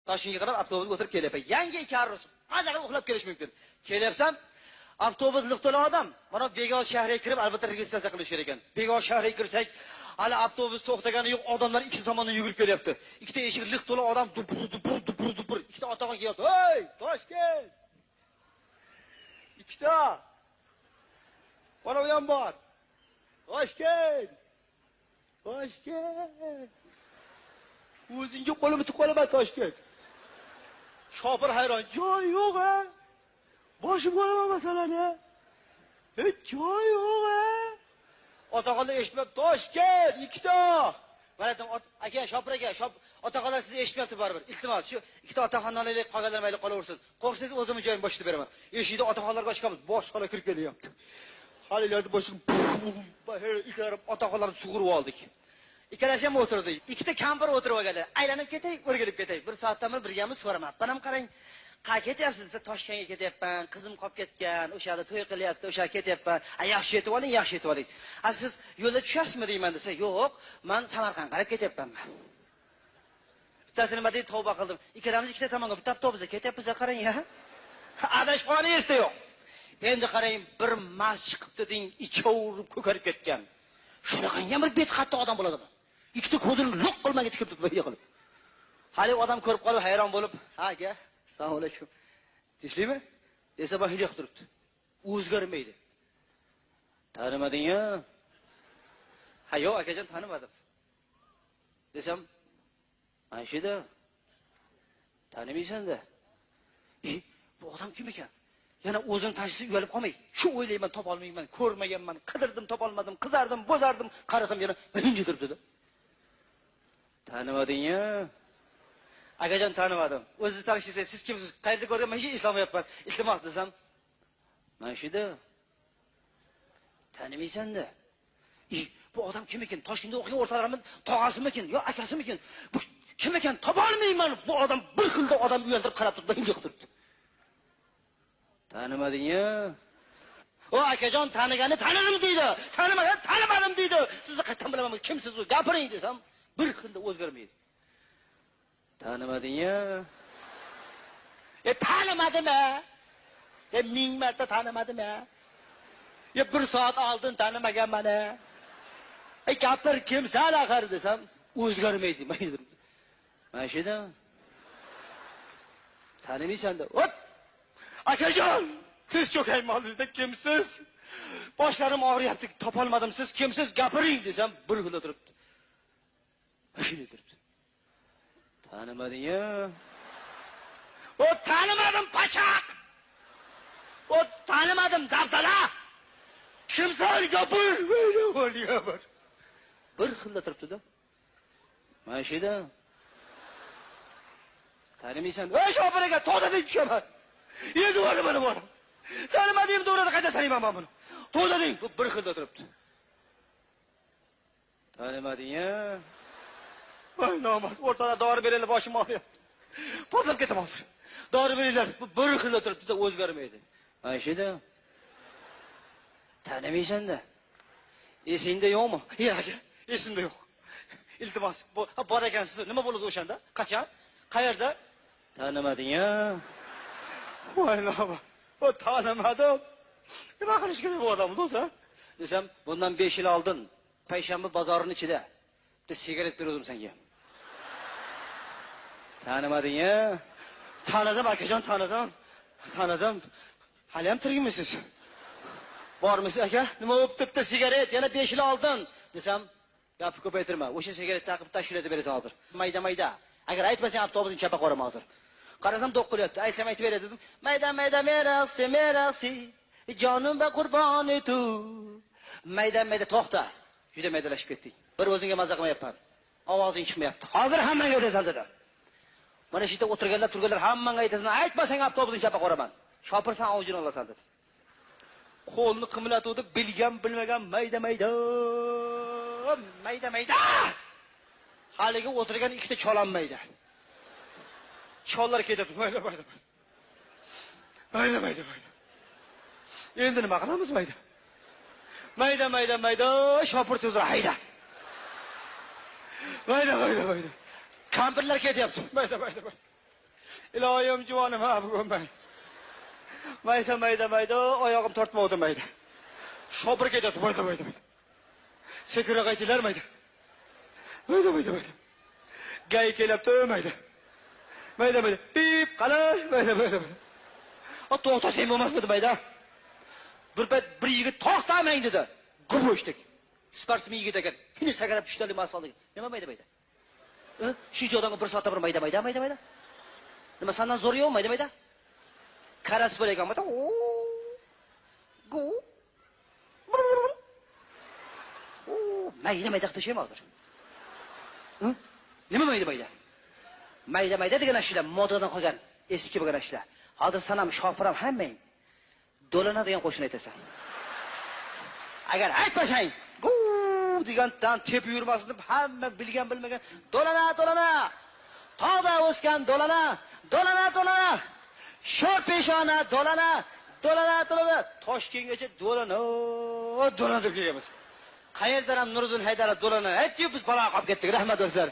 Toshkentga qarab avtobusga o'tirib kelyapman. Yangi karus. Qanday uxlab kelish mumkin? Kelyapsam, avtobus liq to'la odam. Mana Begor shahriga kirib albatta registratsiya qilish kerak ekan. Begor shahriga kirsak, hali avtobus to'xtagani yo'q, odamlar ikki tomondan yugurib kelyapti. Ikkita eshik liq to'la odam dupur. Ikkita otaxon kelyapti. "Hey, Toshkent!" Ikkita. Mana bu ham bor. Toshkent! Toshkent! O'zingga qo'limni tiqolaman Toshkent. Shopir hayron. Joy yo'q-a? Boshim olaman masalani. Joy yo'q-a? Otaxonlar eshitmab, Toshkent ikkita. Mana aytdim, aka, Shopir aka, otaxonlar sizni eshitmayapti baribir. Iltimos, shu ikkita otaxonlarni qolganlar mayli qolaversin. Qo'rqsangiz o'zim joyim boshida beraman. Eshikda otaxonlarga ochganmiz, boshqalar kirib kelyapti. Halilarda boshqa itarib otaxonlarni sug'urib oldik. Ikkalasi ham o'tirdi. Ikkita kampir o'tirib olganlar. Aylanib ketay, o'rgilib ketay. Bir soatdan birgamiz so'raman. Panam qarang, qayerga ketyapsiz? Siz Toshkentga ketyapman. Qizim qolib ketgan. O'sha yerda to'y qilyapti. O'sha ketyapman. Yaxshi yetib oling, yaxshi yetib oling. Siz yo'lda tushasizmi deyman desa, yo'q, men Samarqand qarab ketyapman. Bittasini nima deb tavba qildim. Ikkalamiz ikkita tomonga bitta avtobusda ketyapmiz, qarang ya. Adashqoningiz yo'q. Endi qarang, bir mas chiqibdi deng, ichovurib ko'karib ketgan. Shunaqangi bir bet qattiq odam bo'ladimi? Ikkita ko'zini loq qilmaga tikib turib qilib. Hali odam ko'rib qolib hayron bo'lib, "Ha, aka, assalomu alaykum." Tinchlikmi? Desa bahil yo'q turibdi. O'zgarmaydi. Tanimading-a? Ha, yo'q, akajon, tanimadim. Desam, "Mana shu da. Tanimaysan-da." Bu odam kim ekan? Yana o'zini tashisi uyalib qolmay. Shu o'ylayman, topa olmayman, ko'rmaganman, qidirdim, topa olmadim, qizardim, bo'zardim, qarasam yana birinchi turibdi-da. Tanimading-a? Akajon, tanimadim. O'zingiz tanishsiz, siz kimsiz? Qayerda ko'rganman, hech eslamayapman. Iltimos desam, "Mana shu-da. Tanimaysan-da." Bu odam kim ekan? Toshkentda o'qigan o'rtalarimni tog'asimikin, yo akasimikin? Bu kim ekan? Topa olmayman. Bu odam bir xilda odam uyaltirib qarab turibdi, birinchi turibdi. Tanimading-a? O akajon, tanigani tanidim deydi. Tanimagan tanimadim deydi. Sizni qayerdan bilaman? Kimsiz u? Gapiring desam, bir xilda o'zgarmaydi. Tanimading-a? Tanimadimi? Ming marta tanimadimi? Bir soat oldin tanimaganman-a. Gapir, kimsan axir desam, o'zgarmaydi. Mana shu-da. Tanimaysan-da. Hop! Akajon, tiz cho'kayman sizda, kimsiz? Boshlarim og'riyapti, topolmadim. Siz kimsiz? Gapiring desam, bir xil o'tiribdi. Mashina turibdi. Tanimading-a? O tanimadim, pachaq. O tanimadim, dabdala. Kimsan? Gapir. Bir xil o'tiribdi-da. Mana shu-da. Tanimaysan? Ey Shopir aka, to'dadan tushaman. Endi mana bor. Tanimadim to'g'rida qayta taniyman men buni. To'dading, bu bir xilda turibdi. Tanimading-a? Voy nomard, o'rtada dori beringlar, boshim og'riyapti. Portlab ketaman hozir. Dori beringlar, bu bir xilda turibdi, o'zgarmaydi. Mana shu-da. Tanimaysan-da. Esingda yo'qmi? Yo'q aka, esimda yo'q. Iltimos, bor ekansiz. Nima bo'ldi o'shanda? Qachon? Qayerda? Tanimading-a? Voy nomard. O tanimadim. Nima qilish kerak bu odamni o'zi? Desam, bundan 5 yil oldin payshanba bozorining ichida bitta sigaret berdim senga. Tanimading-a? Tanidim akajon, tanidim. Hali ham tirikmisiz? Bormisiz aka? Nima bo'libdi? Bitta sigaret yana 5 yil oldin desam, gapni ko'paytirma. O'sha sigaret taqib tashlab berasan hozir. Mayda. Agar aytmasang avtobusni chapa qo'raman hozir. Qarasam do'q qilyapti. Aysam aytib beradi dedim. Mayda merci. Jonim va qurboni tu. Mayda to'xta. Juda maydalashib ketdik. Bir o'zingga mazza qilmayapman. Ovozing chiqmayapti. Hozir hammaga aytasan dedi. Mana shu yerda o'tirganlar, turganlar hammaga aytasan. Aytmasang avtobusni chapa qo'raman. Shopirsan ovjini olasan dedi. Qo'lni qimlatuvdi, bilgan bilmagan mayda. Haliga o'tirgan ikkita cholanmaydi. Chollar ketibdi. Mayda. Endi nima qilamiz mayda? Mayda. Shopir tezroq hayda. Mayda. Kampirlar ketyapti. Mayda. Iloyim juvonim ha bugun men. Mayda, oyog'im tortmovdi mayda. Shopir ketadi, mayda. Sekira qaytilar mayda. Mayda. Gay kelibdi mayda. Mayda. Pip, qalay, mayda. O to'xtasang bo'lmasmidi mayda? Bir yigit to'xtamang dedi. Guboshdik. Sparsmen yigit ekan. Kuni sakrab tushganlik masalada. Nima mayda? Shuncha odamga bir soatda bir mayda. Nima sendan zo'r yo'q mayda? Qarasi bor ekan, mayda. Go. Mayda qilishim hozir. Nima mayda? Mayda degan ashlar modadan qolgan, eski bo'lgan ashlar. Hozir sen ham shofir ham hammang do'lana degan qo'shin aytasan. Agar aytmasang, "Gu" degandan tep yurmasin deb hamma bilgan bilmagan do'lana. Tog'da o'sgan do'lana. Sho'r peshona do'lana. Toshkentgacha do'lana deb kelganmiz. Qayerdan ham Nuriddin Haydarov do'lana aytdi, biz balo qolib ketdik. Rahmat do'stlar.